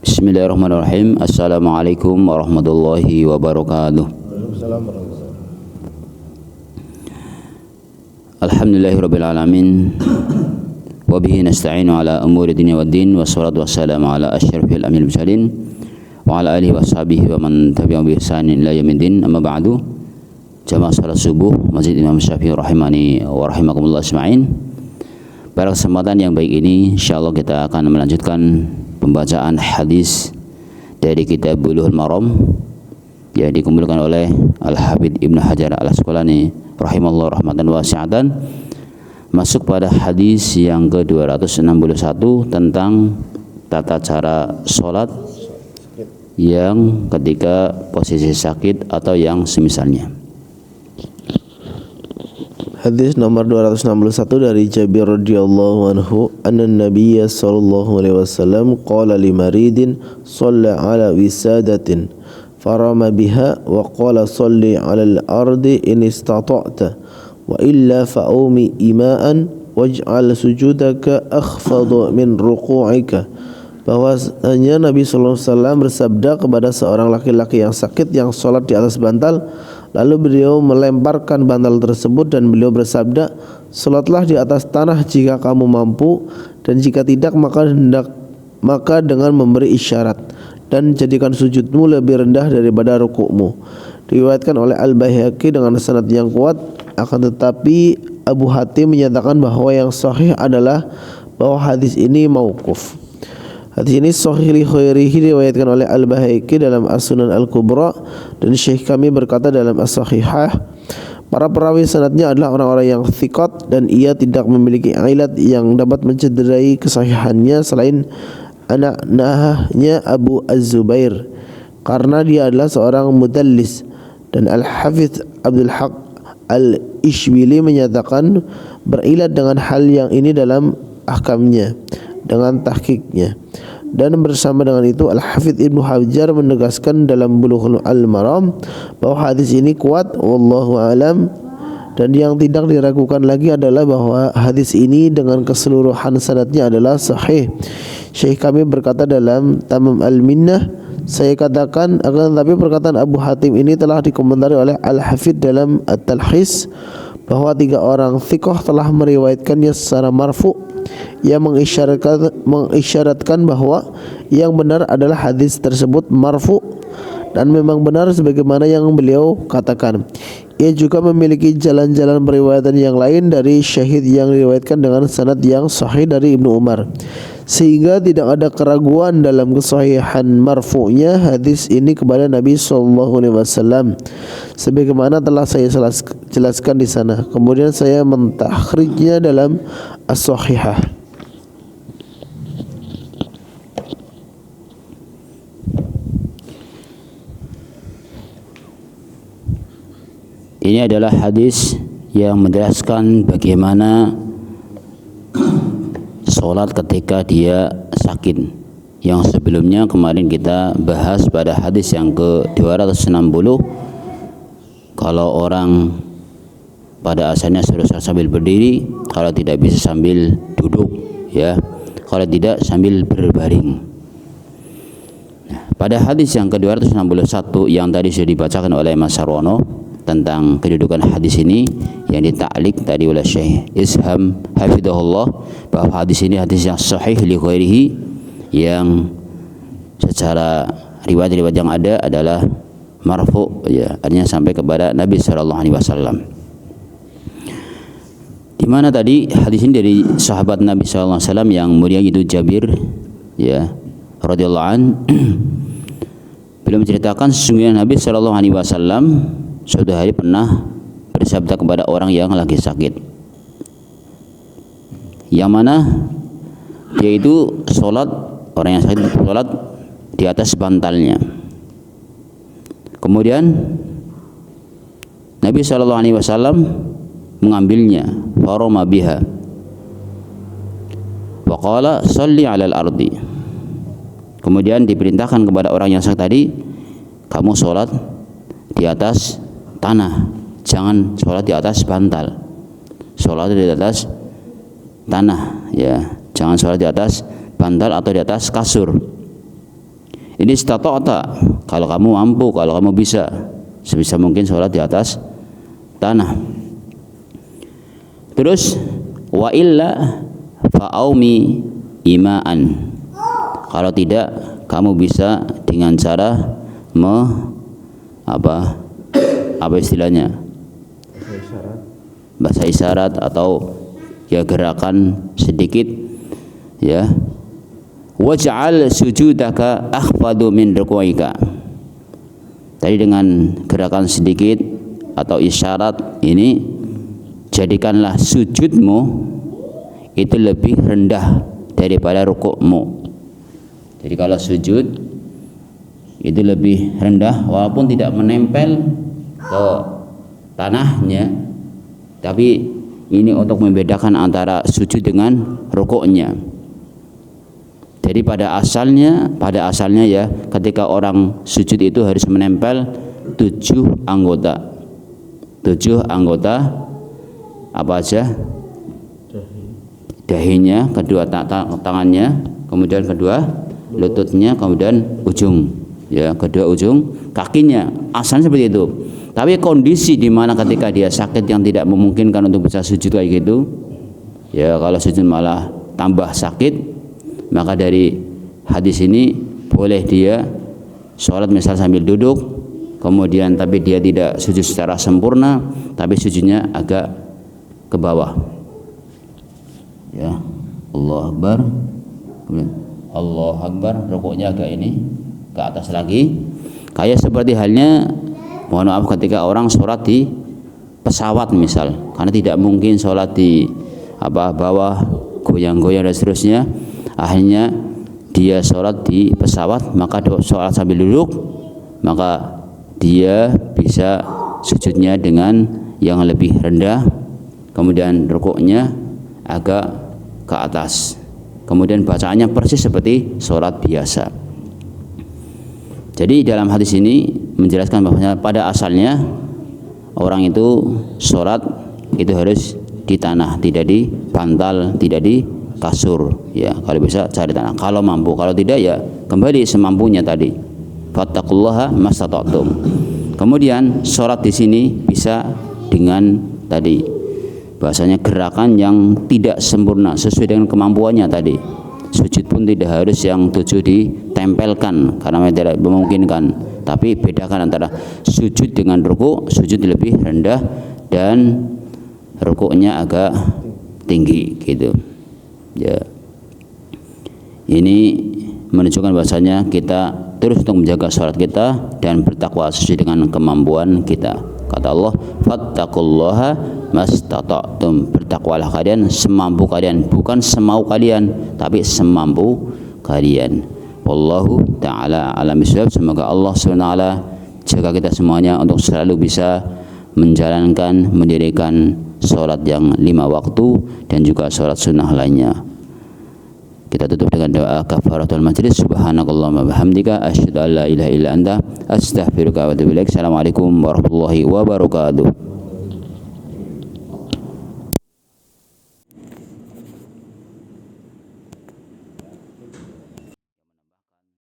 Bismillahirrahmanirrahim. Assalamualaikum warahmatullahi wabarakatuh. Alhamdulillahirabbil alamin. Wa bihi nasta'inu ala umuri dunya waddin, wassalatu wassalamu ala asyrafil anbiya'i wal mursalin wa ala alihi washabihi wa man tabi'ahum bi ihsanin ila yaumiddin. Amma ba'du. Jamaah salat subuh Masjid Imam Syafi'i rahimani wa rahimakumullah ajma'in. Pada kesempatan yang baik ini insyaallah kita akan melanjutkan pembacaan hadis dari kitab Bulughul Maram yang dikumpulkan oleh Al-Hafidz Ibnu Hajar Al-Asqalani rahimahullah rahmatan wasi'atan. Masuk pada hadis yang ke-261 tentang tata cara sholat yang ketika posisi sakit atau yang semisalnya. Hadis nomor 261 dari Jabir radhiyallahu anhu, anna Nabiyya sallallahu alaihi wasallam qala li maridin shalla ala wisadatin farama biha wa qala shalli ala al-ardi in istata'ta wa illa fa'umi ima'an waj'al sujudaka akhfadha min ruku'ika. Bahwasanya Nabi sallallahu alaihi wasallam bersabda kepada seorang laki-laki yang sakit yang salat di atas bantal, lalu beliau melemparkan bantal tersebut dan beliau bersabda, salatlah di atas tanah jika kamu mampu, dan jika tidak maka dengan memberi isyarat, dan jadikan sujudmu lebih rendah daripada rukukmu. Diriwayatkan oleh Al-Baihaqi dengan sanad yang kuat, akan tetapi Abu Hatim menyatakan bahwa yang sahih adalah bahwa hadis ini mauquf. Hadis ini sahih li khairihi, diriwayatkan oleh Al-Baihaqi dalam As-Sunan Al-Kubra, dan Syekh kami berkata dalam As-Sahihah, para perawi sanadnya adalah orang-orang yang thiqat dan ia tidak memiliki ilat yang dapat mencederai kesahihannya selain anak nahnya Abu Az-Zubair, karena dia adalah seorang mudallis. Dan Al-Hafidz Abdul Haq Al-Ishbili menyatakan berilat dengan hal yang ini dalam ahkamnya dengan tahqiqnya. Dan bersama dengan itu Al-Hafidz Ibnu Hajar menegaskan dalam Bulughul Maram bahwa hadis ini kuat, wallahu alam. Dan yang tidak diragukan lagi adalah bahwa hadis ini dengan keseluruhan sanadnya adalah sahih. Syekh kami berkata dalam Tamam Al-Minnah, saya katakan akan tetapi perkataan Abu Hatim ini telah dikomentari oleh Al-Hafidz dalam At-Talkhis bahwa 3 orang thiqah telah meriwayatkannya secara marfu', yang mengisyaratkan bahwa yang benar adalah hadis tersebut marfu' dan memang benar sebagaimana yang beliau katakan. Ia juga memiliki jalan-jalan periwayatan yang lain dari syahid yang diriwayatkan dengan sanad yang sahih dari Ibnu Umar, sehingga tidak ada keraguan dalam kesahihan marfu'nya hadis ini kepada Nabi sallallahu alaihi wasallam sebagaimana telah saya jelaskan di sana. Kemudian saya mentakhrijnya dalam As-Sahihah. Ini adalah hadis yang menjelaskan bagaimana sholat ketika dia sakit. Yang sebelumnya kemarin kita bahas pada hadis yang ke-260, kalau orang pada asalnya suruh sambil berdiri, kalau tidak bisa sambil duduk, ya, kalau tidak sambil berbaring. Nah, pada hadis yang ke-261 yang tadi sudah dibacakan oleh Mas Sarwono tentang kedudukan hadis ini yang ditaklik tadi oleh Syekh Isham hafidhahullah, bahwa hadis ini hadis yang sahih li ghairihi, yang secara riwayat-riwayat yang ada adalah marfu', ya, artinya sampai kepada Nabi sallallahu alaihi wasallam. Di mana tadi hadis ini dari sahabat Nabi sallallahu alaihi wasallam yang mulia itu Jabir, ya, radhiyallahu an. Beliau menceritakan sesungguhnya Nabi sallallahu alaihi wasallam suatu hari pernah bersabda kepada orang yang lagi sakit, yang mana dia itu sholat, orang yang sakit sholat di atas bantalnya. Kemudian Nabi SAW mengambilnya, faroma biha, wa qala sholli alal ardi. Kemudian diperintahkan kepada orang yang sakit tadi, kamu sholat di atas tanah, jangan sholat di atas bantal, sholat di atas tanah, ya, jangan sholat di atas bantal atau di atas kasur. Ini istata'ta, kalau kamu mampu, kalau kamu bisa, sebisa mungkin sholat di atas tanah. Terus wa illa fa'aumi ima'an. Kalau tidak, kamu bisa dengan cara apa istilahnya? Bahasa isyarat atau ya gerakan sedikit, ya. Waj'al sujudaka akhfadu min ruku'ika. Tadi dengan gerakan sedikit atau isyarat ini, jadikanlah sujudmu itu lebih rendah daripada rukukmu. Jadi kalau sujud itu lebih rendah walaupun tidak menempel ke tanahnya, tapi ini untuk membedakan antara sujud dengan rukuknya. Jadi pada asalnya ya, ketika orang sujud itu harus menempel 7 anggota. 7 anggota apa aja? Dahinya, kedua tangannya, kemudian kedua lututnya, kemudian ujung, ya, kedua ujung kakinya. Asalnya seperti itu. Tapi kondisi di mana ketika dia sakit yang tidak memungkinkan untuk bisa sujud kayak gitu, ya kalau sujud malah tambah sakit, maka dari hadis ini boleh dia sholat misal sambil duduk, kemudian tapi dia tidak sujud secara sempurna, tapi sujudnya agak ke bawah, ya. Allahu Akbar, kemudian Allahu Akbar, rukuknya agak ini ke atas lagi. Kayak seperti halnya, mohon maaf, ketika orang sholat di pesawat misal, karena tidak mungkin sholat di bawah goyang-goyang dan seterusnya, akhirnya dia sholat di pesawat, maka sholat sambil duduk, maka dia bisa sujudnya dengan yang lebih rendah, kemudian rukuknya agak ke atas, kemudian bacaannya persis seperti sholat biasa. Jadi dalam hadis ini menjelaskan bahwa pada asalnya orang itu sholat itu harus di tanah, tidak di bantal, tidak di kasur, ya. Kalau bisa cari tanah, kalau mampu, kalau tidak ya kembali semampunya tadi. Fattaqullaha mastata'tum. Kemudian sholat di sini bisa dengan tadi bahasanya gerakan yang tidak sempurna sesuai dengan kemampuannya tadi. Sujud pun tidak harus yang 7 ditempelkan karena tidak memungkinkan, tapi bedakan antara sujud dengan rukuk. Sujud lebih rendah dan rukuknya agak tinggi gitu, ya. Ini menunjukkan bahasanya kita terus untuk menjaga sholat kita dan bertakwa sesuai dengan kemampuan kita. Kata Allah, fattaqullaha mastata'tum. Bertakwalah kalian semampu kalian, bukan semau kalian, tapi semampu kalian. Wallahu ta'ala a'lam bishawab. Semoga Allah SWT jaga kita semuanya untuk selalu bisa menjalankan, mendirikan sholat yang 5 waktu dan juga sholat sunnah lainnya. Kita tutup dengan doa kafaratul majlis. Subhanakallahumma bihamdika asyhadu an la ilaha illa anta astaghfiruka wa atubu ilaik. Assalamualaikum warahmatullahi wabarakatuh.